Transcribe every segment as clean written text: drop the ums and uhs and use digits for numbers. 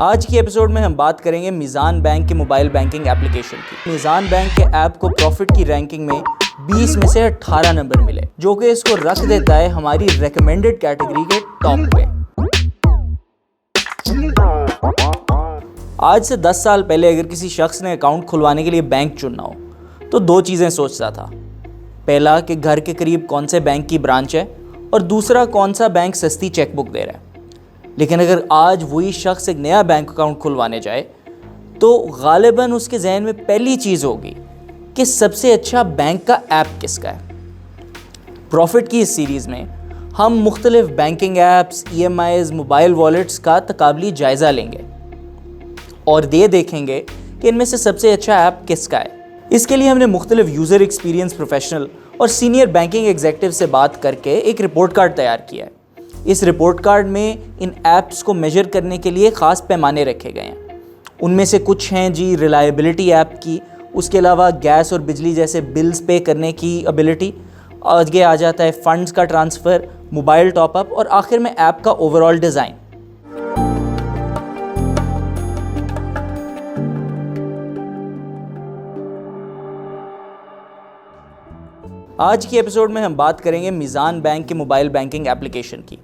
आज की एपिसोड में हम बात करेंगे मीज़ान बैंक के मोबाइल बैंकिंग एप्लीकेशन की। मीज़ान बैंक के ऐप को प्रॉफिट की रैंकिंग में 20 में से 18 नंबर मिले, जो कि इसको रख देता है हमारी रेकमेंडेड कैटेगरी के टॉप पे। आज से 10 साल पहले अगर किसी शख्स ने अकाउंट खुलवाने के लिए बैंक चुनना हो तो दो चीज़ें सोचता था। पहला कि घर के करीब कौन से बैंक की ब्रांच है, और दूसरा कौन सा बैंक सस्ती चेकबुक दे रहा है। लेकिन अगर आज वही शख्स एक नया बैंक अकाउंट खुलवाने जाए तो गालिबन उसके जहन में पहली चीज़ होगी कि सबसे अच्छा बैंक का ऐप किसका है। प्रॉफिट की इस सीरीज़ में हम मुख्तलिफ banking apps, EMIs, mobile wallets का तकाबली जायज़ा लेंगे और ये देखेंगे कि इनमें से सबसे अच्छा ऐप किसका है। इसके लिए हमने मुख्तलिफ यूज़र एक्सपीरियंस प्रोफेशनल और सीनियर बैंकिंग एग्जीक्यूटिव से बात करके एक रिपोर्ट कार्ड तैयार किया है। इस रिपोर्ट कार्ड में इन ऐप्स को मेजर करने के लिए ख़ास पैमाने रखे गए हैं। उनमें से कुछ हैं जी रिलायबिलिटी ऐप की, उसके अलावा गैस और बिजली जैसे बिल्स पे करने की एबिलिटी, आगे आ जाता है फंड्स का ट्रांसफ़र, मोबाइल टॉपअप और आखिर में ऐप का ओवरऑल डिज़ाइन। आज की एपिसोड में हम बात करेंगे मीज़ान बैंक के मोबाइल बैंकिंग एप्लीकेशन की।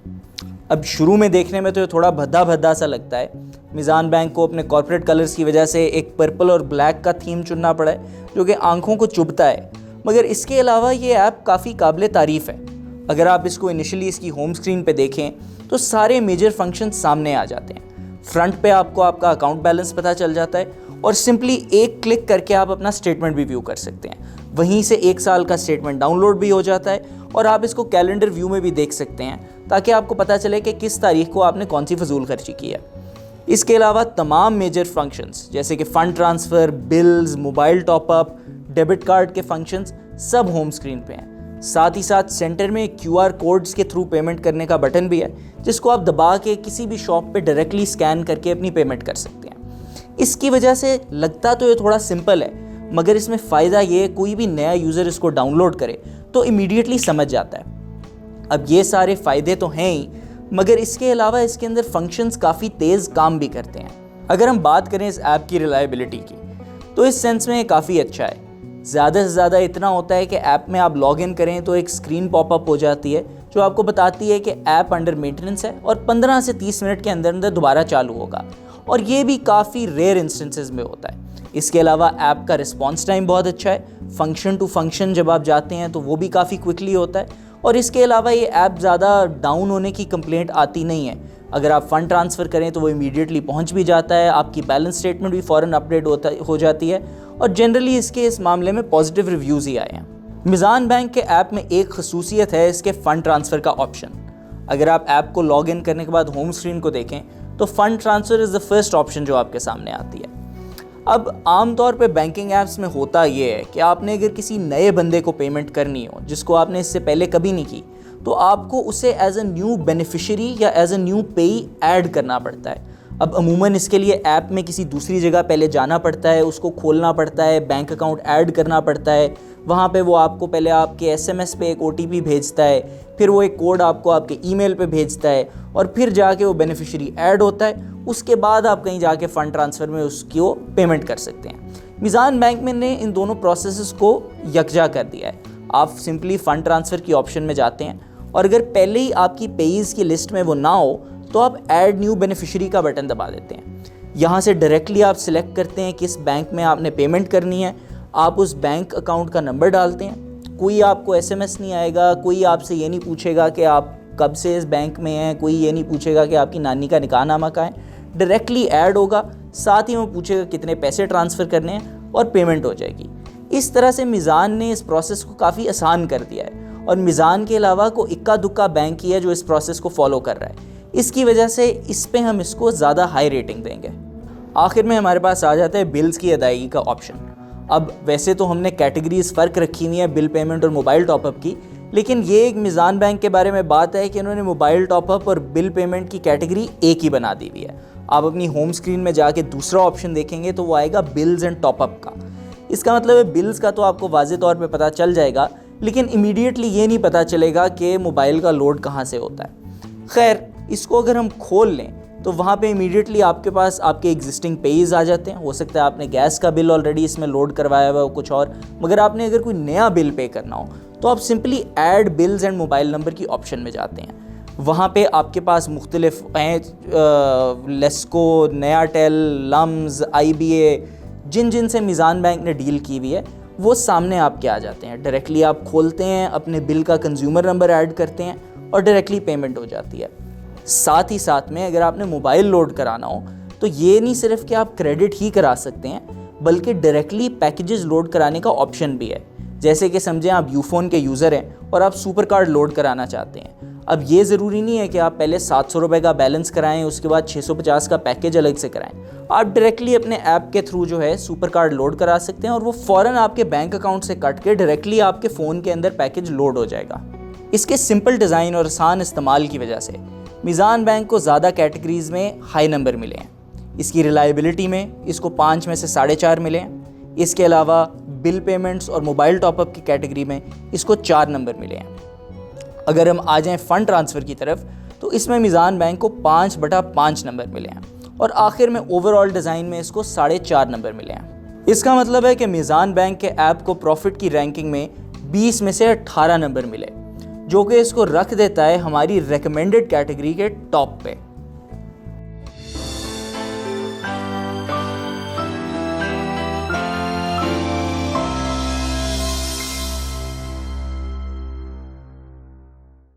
अब शुरू में देखने में तो ये थोड़ा भद्दा भद्दा सा लगता है। मीज़ान बैंक को अपने कॉर्पोरेट कलर्स की वजह से एक पर्पल और ब्लैक का थीम चुनना पड़ा है, जो कि आंखों को चुभता है। मगर इसके अलावा ये ऐप काफ़ी काबिल तारीफ़ है। अगर आप इसको इनिशियली इसकी होम स्क्रीन पे देखें तो सारे मेजर फंक्शंस सामने आ जाते हैं। फ्रंट पे आपको आपका अकाउंट बैलेंस पता चल जाता है और सिंपली एक क्लिक करके आप अपना स्टेटमेंट भी व्यू कर सकते हैं। वहीं से 1 साल का स्टेटमेंट डाउनलोड भी हो जाता है और आप इसको कैलेंडर व्यू में भी देख सकते हैं, ताकि आपको पता चले कि किस तारीख को आपने कौन सी फजूल खर्ची की है। इसके अलावा तमाम मेजर फंक्शंस जैसे कि fund transfer, bills, mobile top up, debit card के फंक्शंस सब होम स्क्रीन पे हैं। साथ ही साथ सेंटर में QR कोड्स के थ्रू पेमेंट करने का बटन भी है, जिसको आप दबा के किसी भी शॉप पे डायरेक्टली स्कैन करके अपनी पेमेंट कर सकते हैं। इसकी वजह से लगता तो ये थोड़ा सिंपल है, मगर इसमें फ़ायदा ये कोई भी नया यूज़र इसको डाउनलोड करे तो इमीडिएटली समझ जाता है। अब ये सारे फ़ायदे तो हैं ही, मगर इसके अलावा इसके अंदर फंक्शंस काफ़ी तेज़ काम भी करते हैं। अगर हम बात करें इस ऐप की रिलायबिलिटी की, तो इस सेंस में काफ़ी अच्छा है। ज़्यादा से ज़्यादा इतना होता है कि ऐप में आप लॉग इन करें तो एक स्क्रीन पॉपअप हो जाती है जो आपको बताती है कि ऐप अंडर मेंटेनेंस है और 15 से 30 मिनट के अंदर अंदर दोबारा चालू होगा, और ये भी काफ़ी रेयर इंस्टेंसेस में होता है। इसके अलावा ऐप का रिस्पॉन्स टाइम बहुत अच्छा है। फंक्शन टू फंक्शन जब आप जाते हैं तो वो भी काफ़ी क्विकली होता है, और इसके अलावा ये ऐप ज़्यादा डाउन होने की कंप्लेंट आती नहीं है। अगर आप फ़ंड ट्रांसफ़र करें तो वो इमीडिएटली पहुंच भी जाता है, आपकी बैलेंस स्टेटमेंट भी फ़ौरन अपडेट हो जाती है, और जनरली इसके इस मामले में पॉजिटिव रिव्यूज़ ही आए हैं। मीज़ान बैंक के ऐप में एक खसूसियत है इसके फ़ंड ट्रांसफ़र का ऑप्शन। अगर आप ऐप को लॉग इन करने के बाद होम स्क्रीन को देखें तो fund transfer is the first option जो आपके सामने आती है। अब आमतौर पे बैंकिंग ऐप्स में होता ये है कि आपने अगर किसी नए बंदे को पेमेंट करनी हो जिसको आपने इससे पहले कभी नहीं की, तो आपको उसे एज अ न्यू बेनिफिशियरी या एज अ न्यू पेई ऐड करना पड़ता है। अब अमूमन इसके लिए ऐप में किसी दूसरी जगह पहले जाना पड़ता है, उसको खोलना पड़ता है, बैंक अकाउंट ऐड करना पड़ता है। वहाँ पे वो आपको पहले आपके SMS पे एक OTP भेजता है, फिर वो एक कोड आपको आपके ईमेल पे भेजता है, और फिर जाके वो बेनिफिशियरी ऐड होता है। उसके बाद आप कहीं जाके फ़ंड ट्रांसफ़र में उसकी वो पेमेंट कर सकते हैं। मीज़ान बैंक में ने इन दोनों प्रोसेसेस को यकजा कर दिया है। आप सिंपली फ़ंड ट्रांसफ़र की ऑप्शन में जाते हैं, और अगर पहले ही आपकी पेईज़ की लिस्ट में वो ना हो तो आप ऐड न्यू बेनिफिशियरी का बटन दबा देते हैं। यहाँ से डायरेक्टली आप सिलेक्ट करते हैं किस बैंक में आपने पेमेंट करनी है। आप उस बैंक अकाउंट का नंबर डालते हैं। कोई आपको SMS नहीं आएगा, कोई आपसे ये नहीं पूछेगा कि आप कब से इस बैंक में हैं, कोई ये नहीं पूछेगा कि आपकी नानी का निकाहनामा कहाँ है। डायरेक्टली ऐड होगा, साथ ही वो पूछेगा कितने पैसे ट्रांसफ़र करने हैं, और पेमेंट हो जाएगी। इस तरह से मीज़ान ने इस प्रोसेस को काफ़ी आसान कर दिया है, और मीज़ान के अलावा को इक्का दुक्का बैंक ही है जो इस प्रोसेस को फॉलो कर रहा है। इसकी वजह से इस पे हम इसको ज़्यादा हाई रेटिंग देंगे। आखिर में हमारे पास आ जाता है बिल्स की अदायगी का ऑप्शन। अब वैसे तो हमने कैटेगरीज फ़र्क रखी हुई है बिल पेमेंट और मोबाइल टॉपअप की, लेकिन ये एक मीज़ान बैंक के बारे में बात है कि इन्होंने मोबाइल टॉपअप और बिल पेमेंट की कैटेगरी एक ही बना दी हुई है। आप अपनी होम स्क्रीन में जाके दूसरा ऑप्शन देखेंगे तो वो आएगा बिल्स एंड टॉपअप का। इसका मतलब है बिल्स का तो आपको वाज़े तौर पे पता चल जाएगा, लेकिन इमीडिएटली ये नहीं पता चलेगा कि मोबाइल का लोड कहाँ से होता है। खैर, इसको अगर हम खोल लें तो वहाँ पे इमीडिएटली आपके पास आपके एग्जिस्टिंग पेज आ जाते हैं। हो सकता है आपने गैस का बिल ऑलरेडी इसमें लोड करवाया हुआ हो कुछ और, मगर आपने अगर कोई नया बिल पे करना हो तो आप simply add bills and mobile number की ऑप्शन में जाते हैं। वहाँ पे आपके पास मुख्तलिफ लेस्को, नयाटेल, लम्स, IBA, जिन से मीज़ान बैंक ने डील की हुई है वो सामने आपके आ जाते हैं। डायरेक्टली आप खोलते हैं, अपने बिल का कंज्यूमर नंबर ऐड करते हैं और डायरेक्टली पेमेंट हो जाती है। साथ ही साथ में अगर आपने मोबाइल लोड कराना हो तो ये नहीं सिर्फ कि आप क्रेडिट ही करा सकते हैं, बल्कि डायरेक्टली पैकेजेस लोड कराने का ऑप्शन भी है। जैसे कि समझें आप यूफोन के यूज़र हैं और आप सुपर कार्ड लोड कराना चाहते हैं। अब ये ज़रूरी नहीं है कि आप पहले 700 रुपये का बैलेंस कराएं, उसके बाद 650 का पैकेज अलग से कराएं। आप डायरेक्टली अपने ऐप के थ्रू जो है सुपर कार्ड लोड करा सकते हैं और वो फ़ौरन आपके बैंक अकाउंट से कट के डायरेक्टली आपके फ़ोन के अंदर पैकेज लोड हो जाएगा। इसके सिंपल डिज़ाइन और आसान इस्तेमाल की वजह से मीज़ान बैंक को ज़्यादा कैटेगरीज़ में हाई नंबर मिले हैं। इसकी रिलायबिलिटी में इसको 5 में से 4.5 मिले हैं। इसके अलावा बिल पेमेंट्स और मोबाइल टॉपअप की कैटेगरी में इसको 4 नंबर मिले हैं। अगर हम आ जाएं फ़ंड ट्रांसफ़र की तरफ तो इसमें मीज़ान बैंक को 5/5 नंबर मिले हैं और आखिर में ओवरऑल डिज़ाइन में इसको 4.5 नंबर मिले हैं। इसका मतलब है कि मीज़ान बैंक के ऐप को प्रॉफिट की रैंकिंग में 20 में से 18 नंबर मिले, जो कि इसको रख देता है हमारी रेकमेंडेड कैटेगरी के टॉप पे।